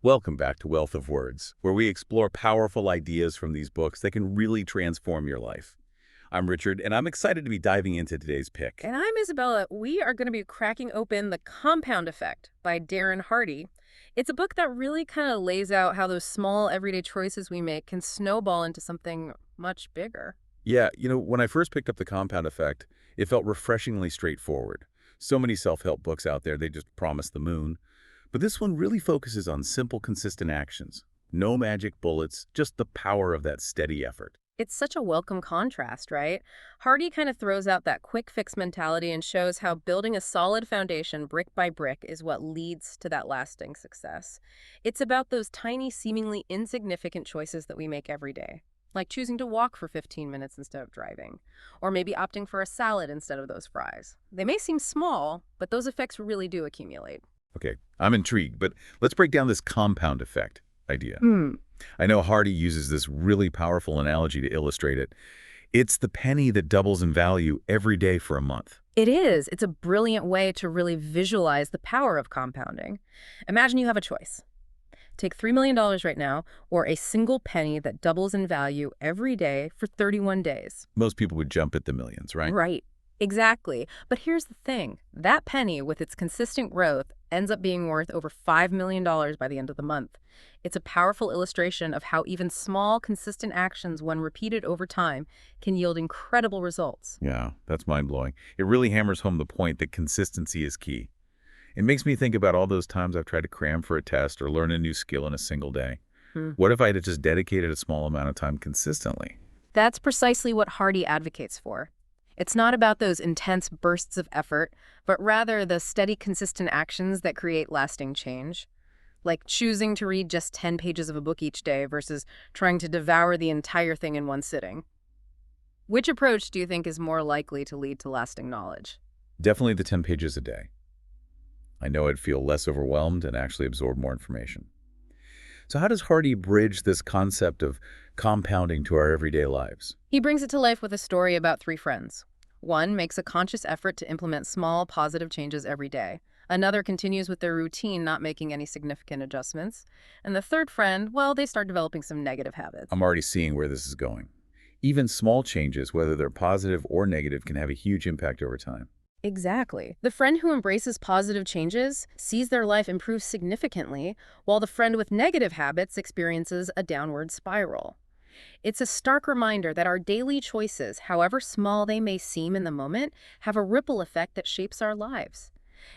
Welcome back to Wealth of Words, where we explore powerful ideas from these books that can really transform your life. I'm Richard, and I'm excited to be diving into today's pick. And I'm Isabella. We are going to be cracking open The Compound Effect by Darren Hardy. It's a book that really kind of lays out how those small everyday choices we make can snowball into something much bigger. Yeah, when I first picked up The Compound Effect, it felt refreshingly straightforward. So many self-help books out there, they just promise the moon. But this one really focuses on simple, consistent actions. No magic bullets, just the power of that steady effort. It's such a welcome contrast, right? Hardy kind of throws out that quick fix mentality and shows how building a solid foundation brick by brick is what leads to that lasting success. It's about those tiny, seemingly insignificant choices that we make every day, like choosing to walk for 15 minutes instead of driving, or maybe opting for a salad instead of those fries. They may seem small, but those effects really do accumulate. Okay, I'm intrigued, but let's break down this compound effect idea. Hmm. I know Hardy uses this really powerful analogy to illustrate it. It's the penny that doubles in value every day for a month. It is. It's a brilliant way to really visualize the power of compounding. Imagine you have a choice. Take $3 million right now, or a single penny that doubles in value every day for 31 days. Most people would jump at the millions, right? Right. Exactly. But here's the thing. That penny, with its consistent growth, ends up being worth over $5 million by the end of the month. It's a powerful illustration of how even small, consistent actions, when repeated over time, can yield incredible results. Yeah, that's mind-blowing. It really hammers home the point that consistency is key. It makes me think about all those times I've tried to cram for a test or learn a new skill in a single day. Hmm. What if I had just dedicated a small amount of time consistently? That's precisely what Hardy advocates for. It's not about those intense bursts of effort, but rather the steady, consistent actions that create lasting change. Like choosing to read just 10 pages of a book each day versus trying to devour the entire thing in one sitting. Which approach do you think is more likely to lead to lasting knowledge? Definitely the 10 pages a day. I know I'd feel less overwhelmed and actually absorb more information. So how does Hardy bridge this concept of compounding to our everyday lives? He brings it to life with a story about three friends. One makes a conscious effort to implement small, positive changes every day. Another continues with their routine, not making any significant adjustments. And the third friend, well, they start developing some negative habits. I'm already seeing where this is going. Even small changes, whether they're positive or negative, can have a huge impact over time. Exactly. The friend who embraces positive changes sees their life improve significantly, while the friend with negative habits experiences a downward spiral. It's a stark reminder that our daily choices, however small they may seem in the moment, have a ripple effect that shapes our lives.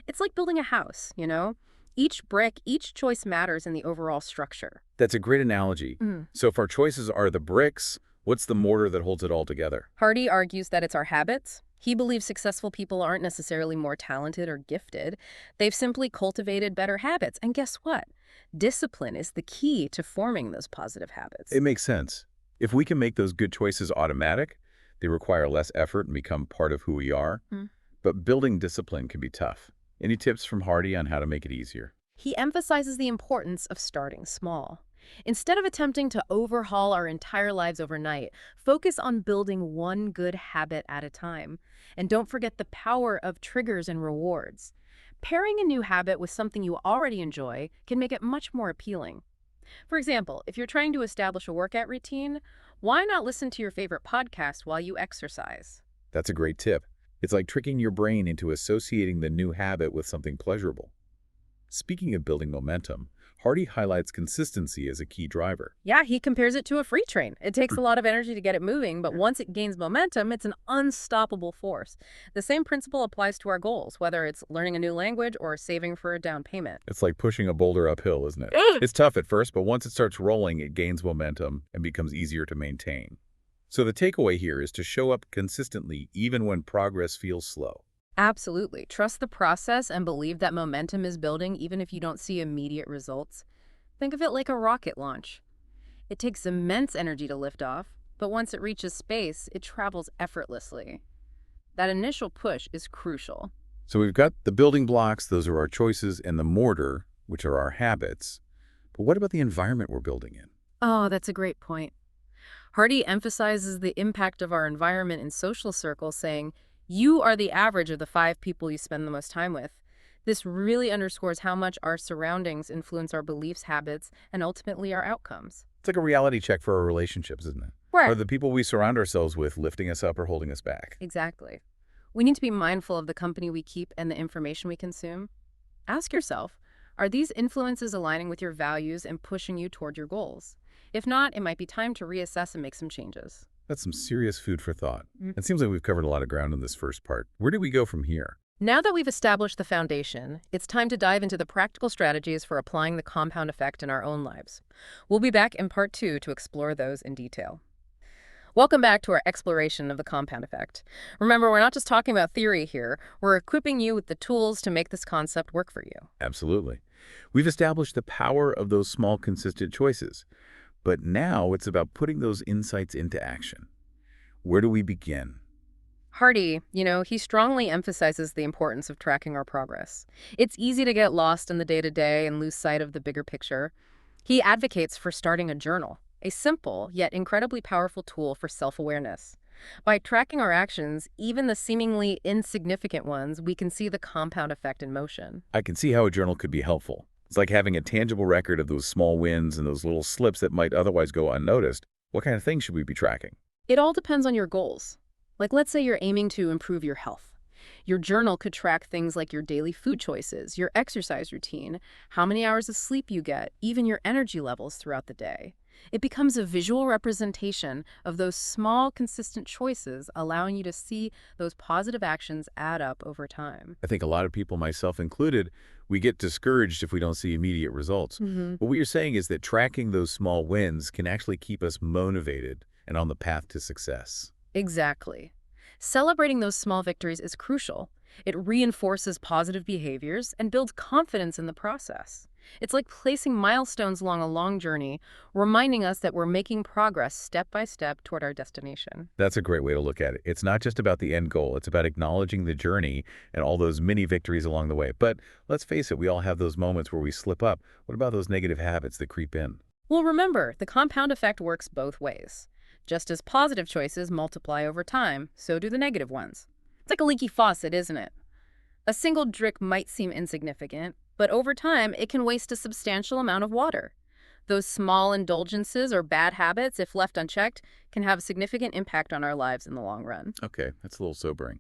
It's like building a house, you know? Each brick, each choice matters in the overall structure. That's a great analogy. So if our choices are the bricks, what's the mortar that holds it all together? Hardy argues that it's our habits. He believes successful people aren't necessarily more talented or gifted. They've simply cultivated better habits. And guess what? Discipline is the key to forming those positive habits. It makes sense. If we can make those good choices automatic, they require less effort and become part of who we are. Hmm. But building discipline can be tough. Any tips from Hardy on how to make it easier? He emphasizes the importance of starting small. Instead of attempting to overhaul our entire lives overnight, focus on building one good habit at a time. And don't forget the power of triggers and rewards. Pairing a new habit with something you already enjoy can make it much more appealing. For example, if you're trying to establish a workout routine, why not listen to your favorite podcast while you exercise? That's a great tip. It's like tricking your brain into associating the new habit with something pleasurable. Speaking of building momentum, Hardy highlights consistency as a key driver. Yeah, he compares it to a freight train. It takes a lot of energy to get it moving, but once it gains momentum, it's an unstoppable force. The same principle applies to our goals, whether it's learning a new language or saving for a down payment. It's like pushing a boulder uphill, isn't it? It's tough at first, but once it starts rolling, it gains momentum and becomes easier to maintain. So the takeaway here is to show up consistently even when progress feels slow. Absolutely. Trust the process and believe that momentum is building even if you don't see immediate results. Think of it like a rocket launch. It takes immense energy to lift off, but once it reaches space, it travels effortlessly. That initial push is crucial. So we've got the building blocks, those are our choices, and the mortar, which are our habits. But what about the environment we're building in? Oh, that's a great point. Hardy emphasizes the impact of our environment in social circles, saying, you are the average of the 5 people you spend the most time with. This really underscores how much our surroundings influence our beliefs, habits, and ultimately our outcomes. It's like a reality check for our relationships, isn't it? Are Right. the people we surround ourselves with lifting us up or holding us back? Exactly. We need to be mindful of the company we keep and the information we consume. Ask yourself, are these influences aligning with your values and pushing you toward your goals? If not, it might be time to reassess and make some changes. That's some serious food for thought. Mm. It seems like we've covered a lot of ground in this first part. Where do we go from here? Now that we've established the foundation, it's time to dive into the practical strategies for applying the compound effect in our own lives. We'll be back in part 2 to explore those in detail. Welcome back to our exploration of the compound effect. Remember, we're not just talking about theory here, we're equipping you with the tools to make this concept work for you. Absolutely. We've established the power of those small, consistent choices. But now it's about putting those insights into action. Where do we begin? Hardy, he strongly emphasizes the importance of tracking our progress. It's easy to get lost in the day-to-day and lose sight of the bigger picture. He advocates for starting a journal, a simple yet incredibly powerful tool for self-awareness. By tracking our actions, even the seemingly insignificant ones, we can see the compound effect in motion. I can see how a journal could be helpful. It's like having a tangible record of those small wins and those little slips that might otherwise go unnoticed. What kind of things should we be tracking? It all depends on your goals. Like, let's say you're aiming to improve your health. Your journal could track things like your daily food choices, your exercise routine, how many hours of sleep you get, even your energy levels throughout the day. It becomes a visual representation of those small, consistent choices, allowing you to see those positive actions add up over time. I think a lot of people, myself included, we get discouraged if we don't see immediate results. But what you're saying is that tracking those small wins can actually keep us motivated and on the path to success. Exactly. Celebrating those small victories is crucial. It reinforces positive behaviors and builds confidence in the process. It's like placing milestones along a long journey, reminding us that we're making progress step by step toward our destination. That's a great way to look at it. It's not just about the end goal. It's about acknowledging the journey and all those mini victories along the way. But let's face it, we all have those moments where we slip up. What about those negative habits that creep in? Well, remember, the compound effect works both ways. Just as positive choices multiply over time, so do the negative ones. It's like a leaky faucet, isn't it? A single drip might seem insignificant, but over time, it can waste a substantial amount of water. Those small indulgences or bad habits, if left unchecked, can have a significant impact on our lives in the long run. Okay, that's a little sobering.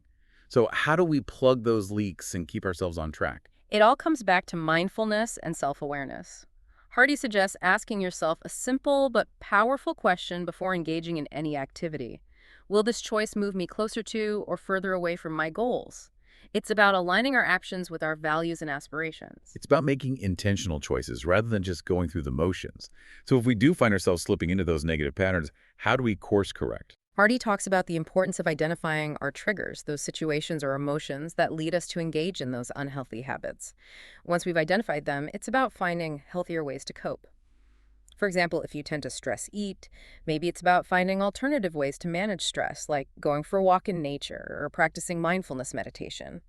So how do we plug those leaks and keep ourselves on track? It all comes back to mindfulness and self-awareness. Hardy suggests asking yourself a simple but powerful question before engaging in any activity. Will this choice move me closer to or further away from my goals? It's about aligning our actions with our values and aspirations. It's about making intentional choices rather than just going through the motions. So if we do find ourselves slipping into those negative patterns, how do we course correct? Hardy talks about the importance of identifying our triggers, those situations or emotions that lead us to engage in those unhealthy habits. Once we've identified them, it's about finding healthier ways to cope. For example, if you tend to stress eat, maybe it's about finding alternative ways to manage stress, like going for a walk in nature or practicing mindfulness meditation.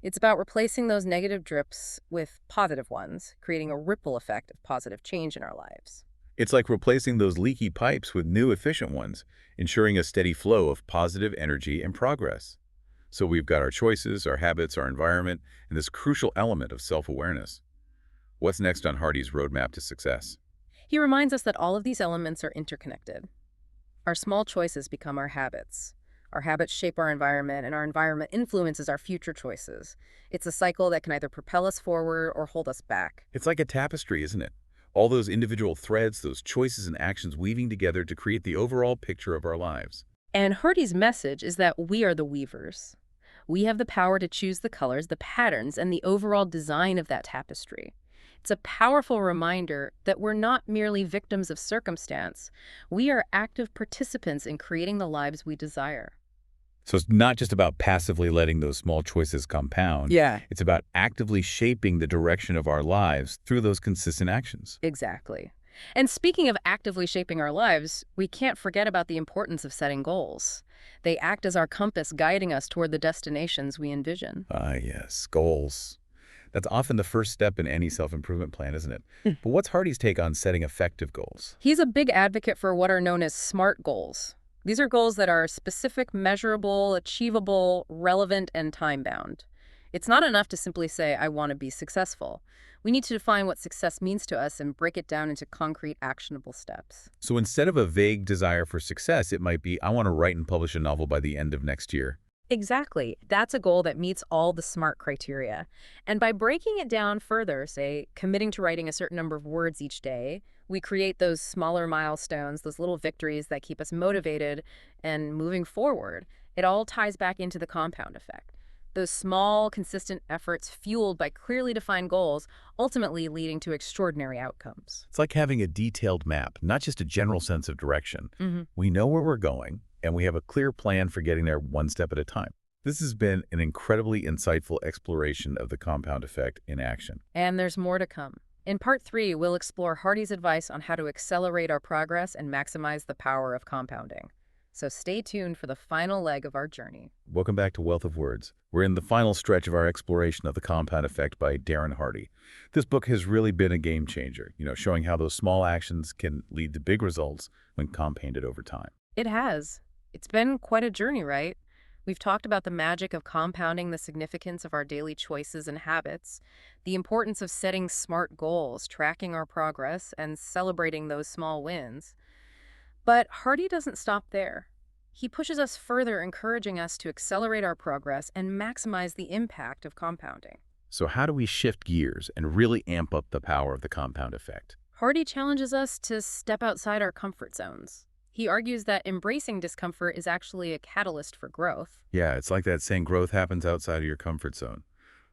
It's about replacing those negative drips with positive ones, creating a ripple effect of positive change in our lives. It's like replacing those leaky pipes with new efficient ones, ensuring a steady flow of positive energy and progress. So we've got our choices, our habits, our environment, and this crucial element of self-awareness. What's next on Hardy's roadmap to success? He reminds us that all of these elements are interconnected. Our small choices become our habits. Our habits shape our environment, and our environment influences our future choices. It's a cycle that can either propel us forward or hold us back. It's like a tapestry, isn't it? All those individual threads, those choices and actions weaving together to create the overall picture of our lives. And Hardy's message is that we are the weavers. We have the power to choose the colors, the patterns, and the overall design of that tapestry. It's a powerful reminder that we're not merely victims of circumstance. We are active participants in creating the lives we desire. So it's not just about passively letting those small choices compound. Yeah. It's about actively shaping the direction of our lives through those consistent actions. Exactly. And speaking of actively shaping our lives, we can't forget about the importance of setting goals. They act as our compass guiding us toward the destinations we envision. Ah, yes, goals. That's often the first step in any self-improvement plan, isn't it? But what's Hardy's take on setting effective goals? He's a big advocate for what are known as SMART goals. These are goals that are specific, measurable, achievable, relevant, and time-bound. It's not enough to simply say, I want to be successful. We need to define what success means to us and break it down into concrete, actionable steps. So instead of a vague desire for success, it might be, I want to write and publish a novel by the end of next year. Exactly. That's a goal that meets all the SMART criteria. And by breaking it down further, say, committing to writing a certain number of words each day, we create those smaller milestones, those little victories that keep us motivated and moving forward. It all ties back into the compound effect. Those small, consistent efforts fueled by clearly defined goals, ultimately leading to extraordinary outcomes. It's like having a detailed map, not just a general sense of direction. hmm We know where we're going, and we have a clear plan for getting there one step at a time. This has been an incredibly insightful exploration of the compound effect in action. And there's more to come. In part 3, we'll explore Hardy's advice on how to accelerate our progress and maximize the power of compounding. So stay tuned for the final leg of our journey. Welcome back to Wealth of Words. We're in the final stretch of our exploration of the compound effect by Darren Hardy. This book has really been a game changer, showing how those small actions can lead to big results when compounded over time. It has. It's been quite a journey, right? We've talked about the magic of compounding, the significance of our daily choices and habits, the importance of setting smart goals, tracking our progress, and celebrating those small wins. But Hardy doesn't stop there. He pushes us further, encouraging us to accelerate our progress and maximize the impact of compounding. So how do we shift gears and really amp up the power of the compound effect? Hardy challenges us to step outside our comfort zones. He argues that embracing discomfort is actually a catalyst for growth. Yeah, it's like that saying, growth happens outside of your comfort zone.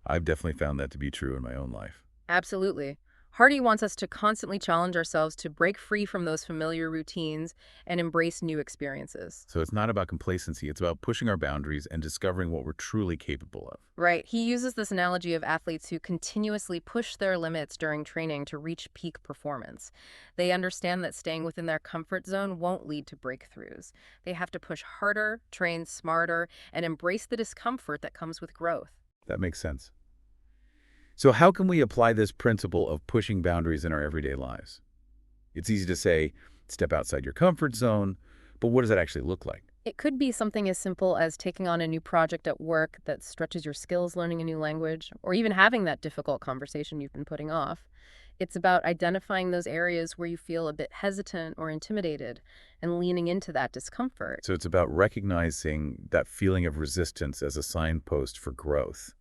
I've definitely found that to be true in my own life. Absolutely. Hardy wants us to constantly challenge ourselves to break free from those familiar routines and embrace new experiences. So it's not about complacency, it's about pushing our boundaries and discovering what we're truly capable of. Right. He uses this analogy of athletes who continuously push their limits during training to reach peak performance. They understand that staying within their comfort zone won't lead to breakthroughs. They have to push harder, train smarter, and embrace the discomfort that comes with growth. That makes sense. So how can we apply this principle of pushing boundaries in our everyday lives? It's easy to say, step outside your comfort zone, but what does that actually look like? It could be something as simple as taking on a new project at work that stretches your skills, learning a new language, or even having that difficult conversation you've been putting off. It's about identifying those areas where you feel a bit hesitant or intimidated and leaning into that discomfort. So it's about recognizing that feeling of resistance as a signpost for growth,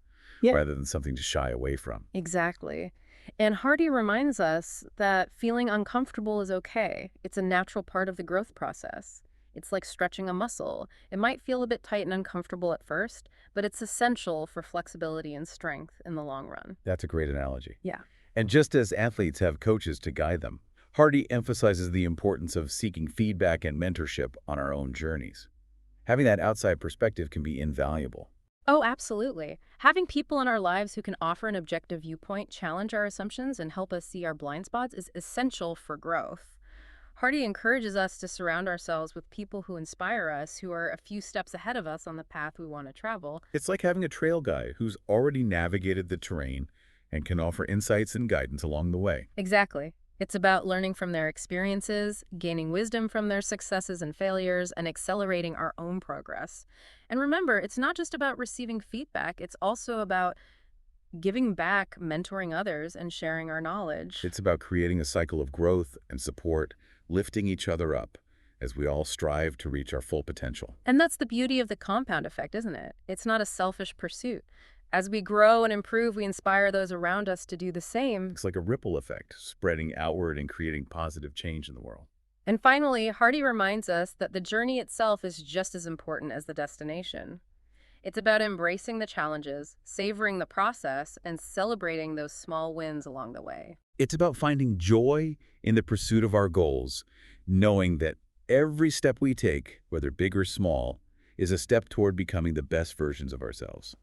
rather than something to shy away from. Exactly. And Hardy reminds us that feeling uncomfortable is okay. It's a natural part of the growth process. It's like stretching a muscle. It might feel a bit tight and uncomfortable at first, but it's essential for flexibility and strength in the long run. That's a great analogy. Yeah. And just as athletes have coaches to guide them, Hardy emphasizes the importance of seeking feedback and mentorship on our own journeys. Having that outside perspective can be invaluable. Oh, absolutely. Having people in our lives who can offer an objective viewpoint, challenge our assumptions, and help us see our blind spots is essential for growth. Hardy encourages us to surround ourselves with people who inspire us, who are a few steps ahead of us on the path we want to travel. It's like having a trail guide who's already navigated the terrain and can offer insights and guidance along the way. Exactly. It's about learning from their experiences, gaining wisdom from their successes and failures, and accelerating our own progress. And remember, it's not just about receiving feedback, it's also about giving back, mentoring others, and sharing our knowledge. It's about creating a cycle of growth and support, lifting each other up as we all strive to reach our full potential. And that's the beauty of the compound effect, isn't it? It's not a selfish pursuit. As we grow and improve, we inspire those around us to do the same. It's like a ripple effect, spreading outward and creating positive change in the world. And finally, Hardy reminds us that the journey itself is just as important as the destination. It's about embracing the challenges, savoring the process, and celebrating those small wins along the way. It's about finding joy in the pursuit of our goals, knowing that every step we take, whether big or small, is a step toward becoming the best versions of ourselves.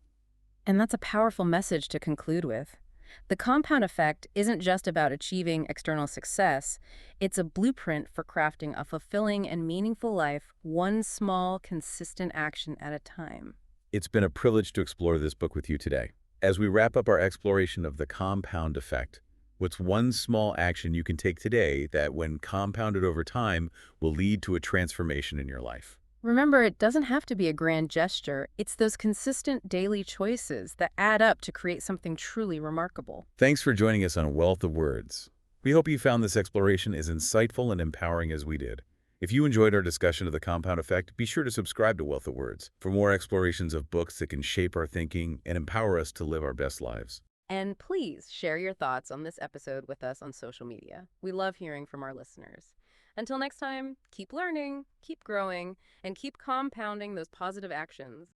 And that's a powerful message to conclude with. The compound effect isn't just about achieving external success. It's a blueprint for crafting a fulfilling and meaningful life, one small, consistent action at a time. It's been a privilege to explore this book with you today. As we wrap up our exploration of the compound effect, what's one small action you can take today that, when compounded over time, will lead to a transformation in your life? Remember, it doesn't have to be a grand gesture. It's those consistent daily choices that add up to create something truly remarkable. Thanks for joining us on Wealth of Words. We hope you found this exploration as insightful and empowering as we did. If you enjoyed our discussion of the compound effect, be sure to subscribe to Wealth of Words for more explorations of books that can shape our thinking and empower us to live our best lives. And please share your thoughts on this episode with us on social media. We love hearing from our listeners. Until next time, keep learning, keep growing, and keep compounding those positive actions.